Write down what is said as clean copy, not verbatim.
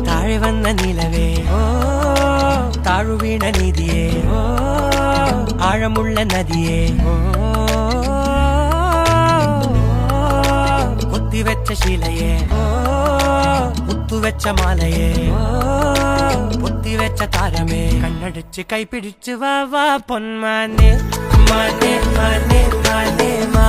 താഴെ വന്ന നിലവേ ഓ താഴു വീണ നിധിയേ ഓ ആഴമുള്ള നദിയേ ഓ കൊത്തിവെച്ച ശിലയേ ഓ കുത്തുവെച്ച മാലയേ ഓ പൊത്തിവെച്ച താരമേ കണ്ണടിച്ച് കൈപിടിച്ച് വാ വാ പൊന്മാനെ മാനെ മാനെ മാനെ മാ